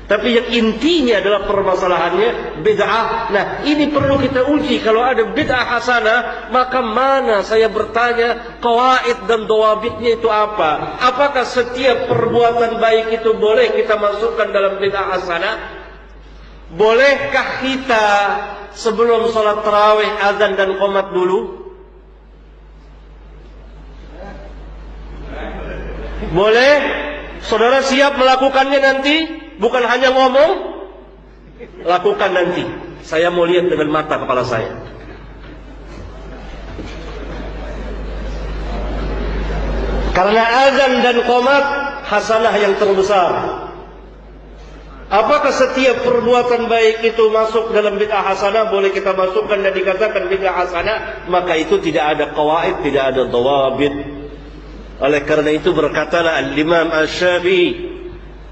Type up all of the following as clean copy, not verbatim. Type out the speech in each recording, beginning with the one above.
Tapi yang intinya adalah permasalahannya bid'ah. Nah, ini perlu kita uji. Kalau ada bid'ah hasanah, maka mana, saya bertanya, qawaid dan dawabitnya itu apa? Apakah setiap perbuatan baik itu boleh kita masukkan dalam bid'ah hasanah? Bolehkah kita sebelum sholat tarawih azan dan qomat dulu? Boleh? Saudara siap melakukannya nanti? Bukan hanya ngomong, lakukan nanti. Saya mau lihat dengan mata kepala saya. Karena azan dan qomat hasanah yang terbesar. Apakah setiap perbuatan baik itu masuk dalam bid'ah hasanah? Boleh kita masukkan dan dikatakan bid'ah hasanah? Maka itu tidak ada qawaid, tidak ada dawabit. Oleh karena itu berkatalah Al-Imam Asy-Syafi'i,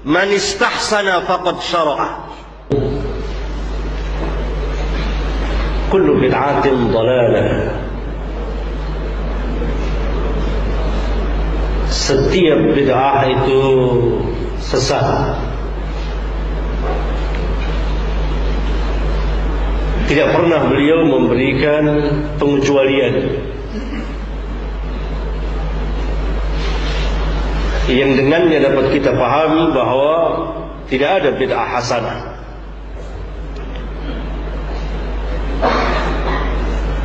man istahsana faqad syara'a. Kullu bid'atin dhalalah. Setiap bid'ah itu sesat. Tidak pernah beliau memberikan pengecualian yang dengannya dapat kita pahami bahwa tidak ada bid'ah hasanah.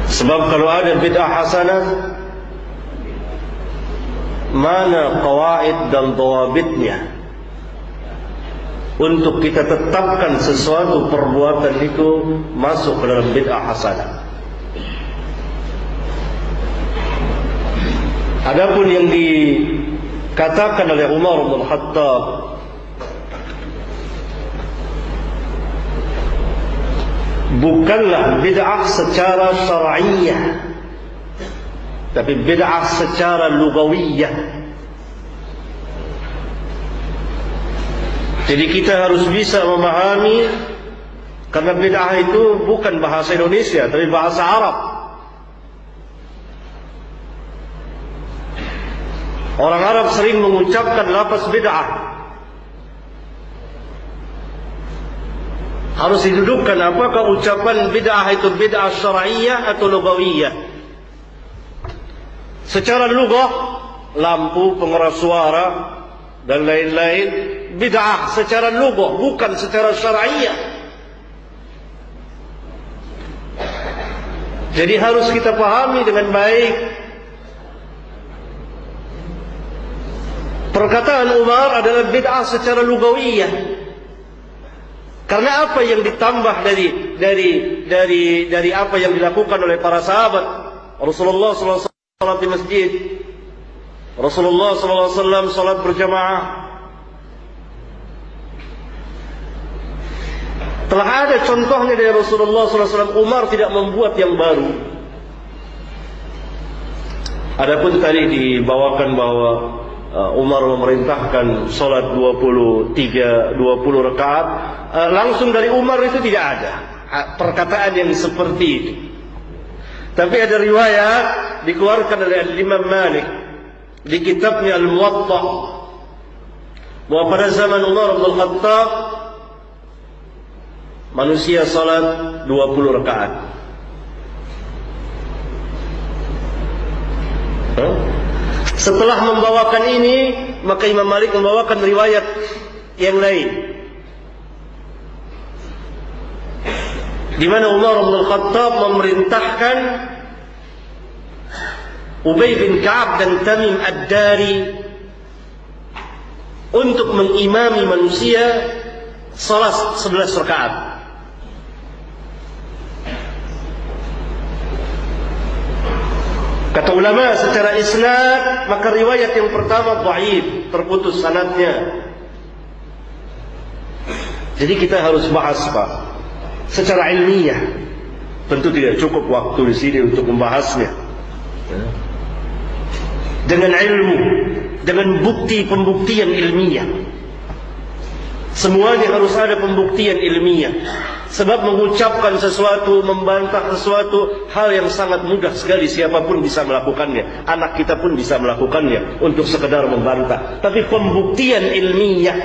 Sebab kalau ada bid'ah hasanah, mana qawaid dan dawabitnya untuk kita tetapkan sesuatu perbuatan itu masuk ke dalam bid'ah hasanah. Adapun yang dikatakan oleh Umar bin Khattab, bukanlah bid'ah secara syar'iyyah, tapi bid'ah secara lugawiyyah. Jadi kita harus bisa memahami, karena bid'ah itu bukan bahasa Indonesia, tapi bahasa Arab. Orang Arab sering mengucapkan lafaz bid'ah. Harus didudukkan apakah ucapan bid'ah itu bid'ah syar'iyyah atau lugawiyyah. Secara lugah, lampu, pengeras suara dan lain-lain bid'ah secara lugah, bukan secara syar'iyyah. Jadi harus kita pahami dengan baik. Perkataan Umar adalah bid'ah secara lugawiyyah. Karena apa yang ditambah dari apa yang dilakukan oleh para sahabat. Rasulullah SAW salat di masjid, Rasulullah SAW salat berjamaah. Telah ada contohnya dari Rasulullah SAW. Umar tidak membuat yang baru. Adapun tadi dibawakan bahwa Umar memerintahkan salat 20 rakaat, langsung dari Umar itu tidak ada perkataan yang seperti itu. Tapi ada riwayat dikeluarkan oleh Imam Malik di kitabnya Al-Muwatta bahwa pada zaman Umar bin Khattab manusia salat 20 rakaat. Setelah membawakan ini, maka Imam Malik membawakan riwayat yang lain, di mana Umar bin Khattab memerintahkan Ubay bin Ka'ab dan Tamim Ad-Dari untuk mengimami manusia salat 11 rakaat. Kata ulama secara isnad, maka riwayat yang pertama dhaif, terputus sanadnya. Jadi kita harus bahas, Pak, secara ilmiah. Tentu tidak cukup waktu di sini untuk membahasnya. Dengan ilmu, dengan bukti pembuktian ilmiah. Semuanya harus ada pembuktian ilmiah. Sebab mengucapkan sesuatu, membantah sesuatu, hal yang sangat mudah sekali, siapapun bisa melakukannya. Anak kita pun bisa melakukannya untuk sekedar membantah. Tapi pembuktian ilmiah,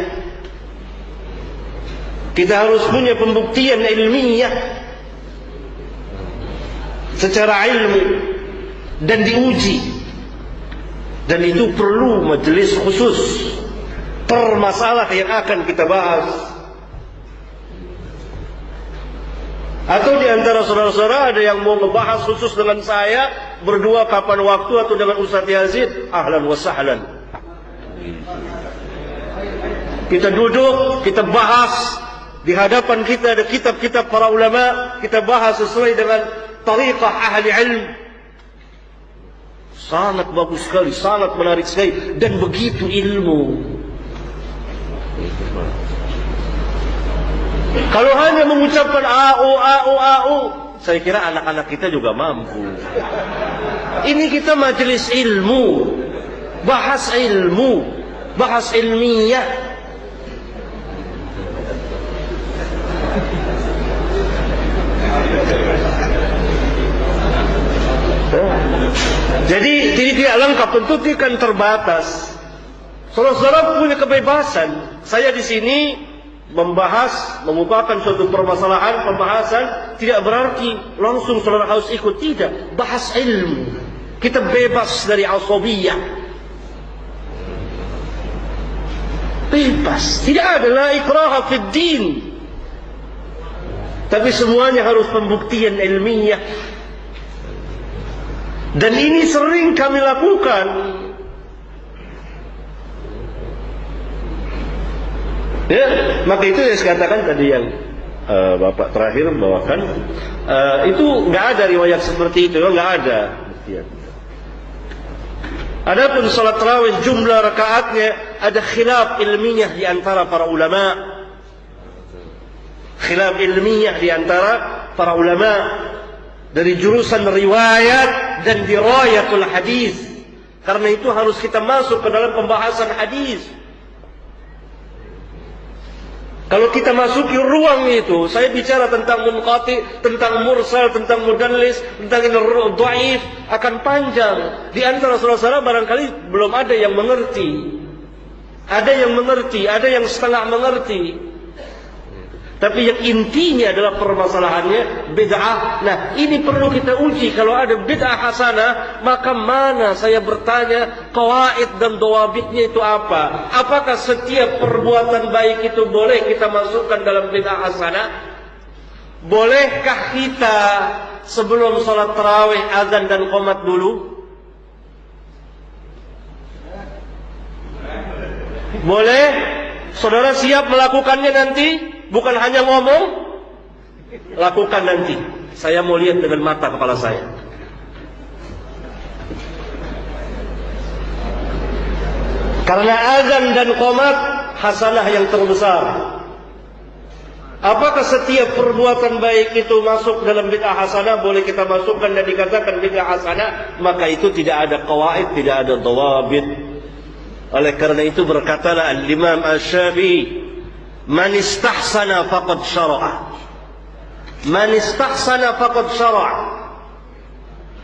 Kita harus punya pembuktian ilmiah secara ilmu dan diuji. Dan itu perlu majelis khusus per masalah yang akan kita bahas. Atau di antara saudara-saudara ada yang mau ngebahas khusus dengan saya berdua kapan waktu, atau dengan Ustaz Yazid, ahlan wa sahlan. Kita duduk, kita bahas, di hadapan kita ada kitab-kitab para ulama, kita bahas sesuai dengan tariqah ahli ilm. Sangat bagus sekali, sangat menarik sekali, dan begitu ilmu. Kalau hanya mengucapkan au, saya kira anak-anak kita juga mampu. Ini kita majelis ilmu, bahas ilmu, bahas ilmiah. Jadi tidak lengkap, tentu kan terbatas. Saudara-saudara punya kebebasan. Saya di sini membahas, memukakan suatu permasalahan, pembahasan, tidak berarti langsung saudara harus ikut, tidak. Bahas ilmu. Kita bebas dari asabiyah. Bebas. Tidak ada la ikraha fid din. Tapi semuanya harus pembuktian ilmiah. Dan ini sering kami lakukan. Ya, maka itu yang saya katakan tadi yang Bapak terakhir bawakan, itu nggak ada riwayat seperti itu, nggak ada. Adapun salat tarawih jumlah rakaatnya ada khilaf ilmiah di antara para ulama. Khilaf ilmiah di antara para ulama dari jurusan riwayat dan dirayatul hadis. Karena itu harus kita masuk ke dalam pembahasan hadis. Kalau kita masuki ruang itu, saya bicara tentang munqati, tentang mursal, tentang mudallis, tentang dhaif, akan panjang. Di antara saudara-saudara barangkali belum ada yang mengerti. Ada yang mengerti, ada yang setengah mengerti. Tapi yang intinya adalah permasalahannya bid'ah. Nah, ini perlu kita uji. Kalau ada bid'ah hasanah, maka mana, saya bertanya, qawaid dan dawabitnya itu apa? Apakah setiap perbuatan baik itu boleh kita masukkan dalam bid'ah hasanah? Bolehkah kita sebelum sholat tarawih azan dan qomat dulu? Boleh? Saudara siap melakukannya nanti? Bukan hanya ngomong, lakukan nanti. Saya mau lihat dengan mata kepala saya. Karena azan dan qomat hasanah yang terbesar. Apakah setiap perbuatan baik itu masuk dalam bid'ah hasanah? Boleh kita masukkan dan dikatakan bid'ah hasanah? Maka itu tidak ada qawaid, tidak ada dhawabit. Oleh karena itu berkatalah Al-Imam Asy-Syafi'i, man istahsana faqad syara'a. Man istahsana faqad syara'a.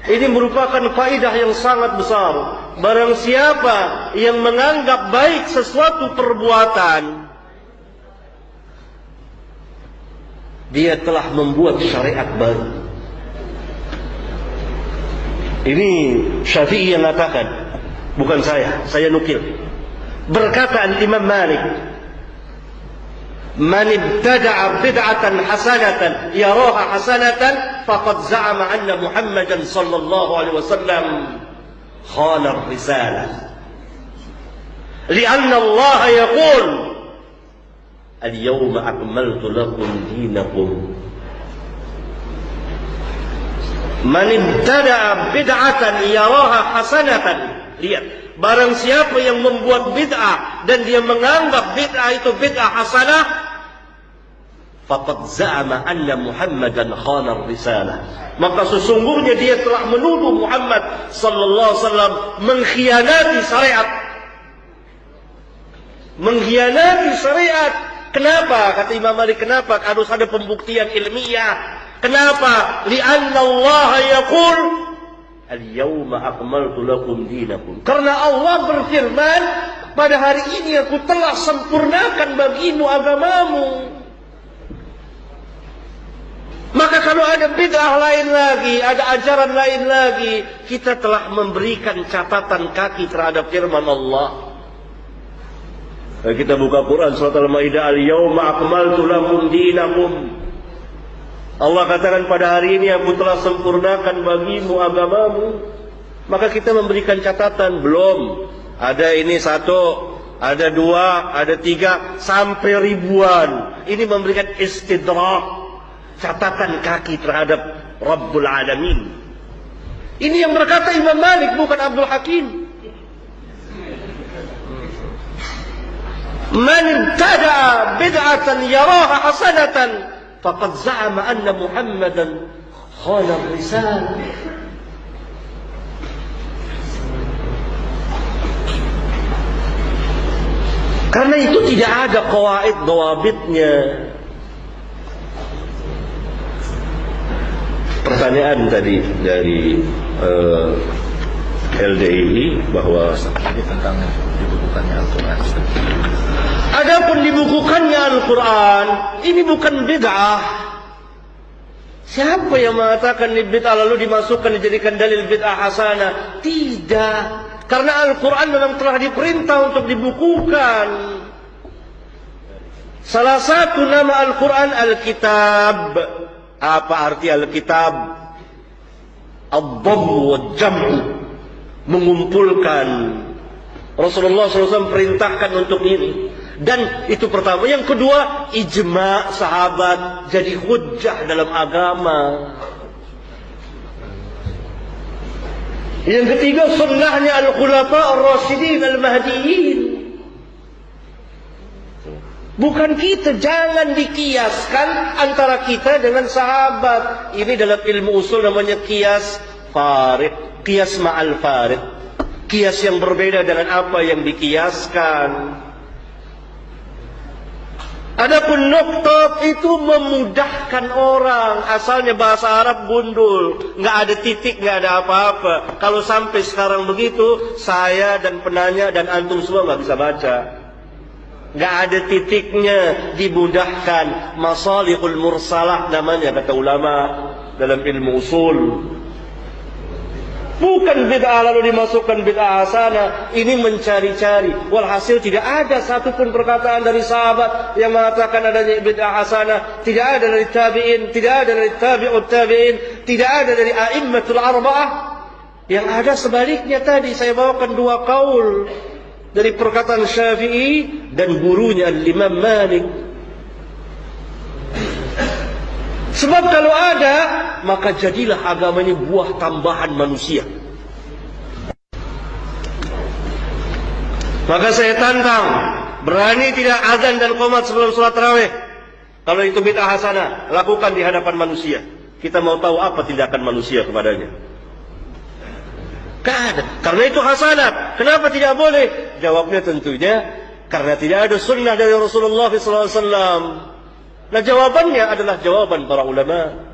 Ini merupakan faedah yang sangat besar. Barang siapa yang menganggap baik sesuatu perbuatan, dia telah membuat syariat baru. Ini Syafi'i yang mengatakan, bukan saya nukil. Berkata Al-Imam Malik, man ibtada'a bid'atan hasanatan yaraha hasanatan faqad za'ama anna Muhammadan sallallahu alaihi wasallam khana ar-risalah. Li'anna Allah yaqul al-yawma akmaltu lakum dinakum. Man ibtada'a bid'atan yaraha hasanatan. Lihat, barang siapa yang membuat bid'ah dan dia menganggap bid'ah itu bid'ah hasanah, faqad za'ama anna Muhammadan khana ar-risalah. Maka sesungguhnya dia telah menuduh Muhammad sallallahu alaihi wasallam mengkhianati syariat. Mengkhianati syariat. Kenapa? Kata Imam Malik, kenapa? Harus ada pembuktian ilmiah. Kenapa? Li'anna Allah yaqul al-yawma akmaltu lakum dinakum. Karena Allah berfirman, pada hari ini aku telah sempurnakan bagimu agamamu. Maka kalau ada bid'ah lain lagi, ada ajaran lain lagi, kita telah memberikan catatan kaki terhadap firman Allah. Kita buka Quran surat Al-Maidah, al-yawma akmaltu lakum dinakum. Allah katakan pada hari ini aku telah sempurnakan bagimu agamamu. Maka kita memberikan catatan, belum. Ada ini satu, ada dua, ada tiga, sampai ribuan. Ini memberikan istidrak, catatan kaki terhadap Rabbul Alamin. Ini yang berkata Imam Malik, bukan Abdul Hakim. Man ibtada'a bid'atan yaraha hasanatan faqad za'ama anna Muhammadan khana ar-risalah. Karena itu tidak ada qawaid dawabitnya. Pertanyaan tadi dari LDI bahwa ini tentang dibukukannya Al-Quran. adapun dibukukannya Al-Quran, ini bukan bid'ah. Siapa yang mengatakan ini bid'ah lalu dimasukkan dijadikan dalil bid'ah hasanah? Tidak. Karena Al-Quran memang telah diperintah untuk dibukukan. Salah satu nama Al-Quran Al-Kitab. Apa arti Al-Kitab? Ad-Dhammu wal-Jam'u, mengumpulkan. Rasulullah SAW perintahkan untuk ini. Dan itu pertama. Yang kedua, ijma' sahabat jadi hujjah dalam agama. Yang ketiga, sunnahnya al-khulafa ar-rasyidin al-mahdiyin. Bukan kita, jangan dikiaskan antara kita dengan sahabat. Ini dalam ilmu usul namanya qiyas farid, qiyas ma'al farid. Qiyas yang berbeda dengan apa yang dikiaskan. Adapun nuktat itu memudahkan orang. Asalnya bahasa Arab gundul, nggak ada titik, nggak ada apa-apa. Kalau sampai sekarang begitu, saya dan penanya dan antum semua nggak bisa baca. Nggak ada titiknya, dimudahkan. Masalihul mursalah namanya kata ulama dalam ilmu usul. Bukan bid'ah lalu dimasukkan bid'ah hasanah. Ini mencari-cari. Walhasil tidak ada satupun perkataan dari sahabat yang mengatakan adanya bid'ah hasanah. Tidak ada dari tabi'in, tidak ada dari tabi'ut tabi'in, tidak ada dari a'immatul arba'ah. Yang ada sebaliknya tadi saya bawakan dua kaul dari perkataan Syafi'i dan gurunya Al-Imam Malik. Sebab kalau ada, maka jadilah agama ini buah tambahan manusia. Maka saya tantang, berani tidak azan dan qomat sebelum sholat tarawih? Kalau itu bid'ah hasanah, lakukan di hadapan manusia. Kita mau tahu apa tindakan manusia kepadanya. Tidak ada. Karena itu hasanah. Kenapa tidak boleh? Jawabnya tentunya karena tidak ada sunnah dari Rasulullah SAW. Nah jawabannya adalah jawaban para ulama.